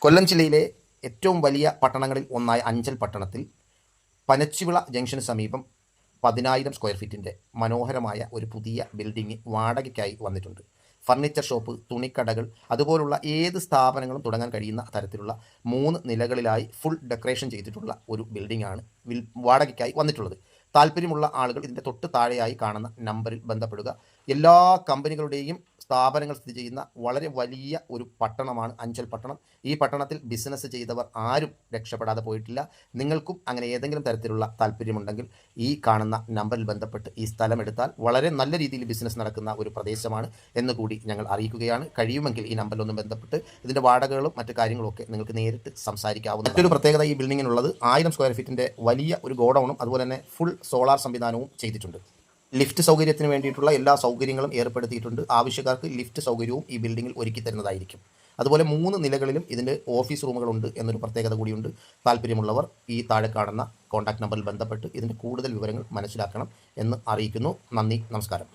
കൊല്ലം ജില്ലയിലെ ഏറ്റവും വലിയ പട്ടണങ്ങളിൽ ഒന്നായ അഞ്ചൽ പട്ടണത്തിൽ പനച്ചിവിള ജംഗ്ഷന് സമീപം 10,000 സ്ക്വയർ ഫീറ്റിൻ്റെ മനോഹരമായ ഒരു പുതിയ ബിൽഡിംഗ് വാടകയ്ക്കായി വന്നിട്ടുണ്ട്. ഫർണിച്ചർ ഷോപ്പ്, തുണിക്കടകൾ, അതുപോലുള്ള ഏത് സ്ഥാപനങ്ങളും തുടങ്ങാൻ കഴിയുന്ന തരത്തിലുള്ള 3 നിലകളിലായി ഫുൾ ഡെക്കറേഷൻ ചെയ്തിട്ടുള്ള ഒരു ബിൽഡിംഗാണ് വാടകയ്ക്കായി വന്നിട്ടുള്ളത്. താല്പര്യമുള്ള ആളുകൾ ഇതിൻ്റെ തൊട്ട് താഴെയായി കാണുന്ന നമ്പറിൽ ബന്ധപ്പെടുക. എല്ലാ കമ്പനികളുടെയും സ്ഥാപനങ്ങൾ സ്ഥിതി ചെയ്യുന്ന വളരെ വലിയ ഒരു പട്ടണമാണ് അഞ്ചൽ പട്ടണം. ഈ പട്ടണത്തിൽ ബിസിനസ് ചെയ്തവർ ആരും രക്ഷപ്പെടാതെ പോയിട്ടില്ല. നിങ്ങൾക്കും അങ്ങനെ ഏതെങ്കിലും തരത്തിലുള്ള താല്പര്യമുണ്ടെങ്കിൽ ഈ കാണുന്ന നമ്പറിൽ ബന്ധപ്പെട്ട് ഈ സ്ഥലം എടുത്താൽ വളരെ നല്ല രീതിയിൽ ബിസിനസ് നടക്കുന്ന ഒരു പ്രദേശമാണ് എന്നുകൂടി ഞങ്ങൾ അറിയിക്കുകയാണ്. കഴിയുമെങ്കിൽ ഈ നമ്പറിലൊന്നും ബന്ധപ്പെട്ട് ഇതിൻ്റെ വാടകകളും മറ്റു കാര്യങ്ങളൊക്കെ നിങ്ങൾക്ക് നേരിട്ട് സംസാരിക്കാവുന്ന. മറ്റൊരു പ്രത്യേകത ഈ ബിൽഡിങ്ങിനുള്ളത് 1000 സ്ക്വയർ ഫീറ്റിൻ്റെ വലിയ ഒരു ഗോഡൗണും അതുപോലെ തന്നെ ഫുൾ സോളാർ സംവിധാനവും ചെയ്തിട്ടുണ്ട്. ലിഫ്റ്റ് സൗകര്യത്തിന് വേണ്ടിയിട്ടുള്ള എല്ലാ സൗകര്യങ്ങളും ഏർപ്പെടുത്തിയിട്ടുണ്ട്. ആവശ്യക്കാർക്ക് ലിഫ്റ്റ് സൗകര്യവും ഈ ബിൽഡിങ്ങിൽ ഒരുക്കി തരുന്നതായിരിക്കും. അതുപോലെ 3 നിലകളിലും ഇതിൻ്റെ ഓഫീസ് റൂമുകളുണ്ട് എന്നൊരു പ്രത്യേകത കൂടിയുണ്ട്. താല്പര്യമുള്ളവർ ഈ താഴെ കാണുന്ന കോൺടാക്ട് നമ്പറിൽ ബന്ധപ്പെട്ട് ഇതിൻ്റെ കൂടുതൽ വിവരങ്ങൾ മനസ്സിലാക്കണം എന്ന് അറിയിക്കുന്നു. നന്ദി, നമസ്കാരം.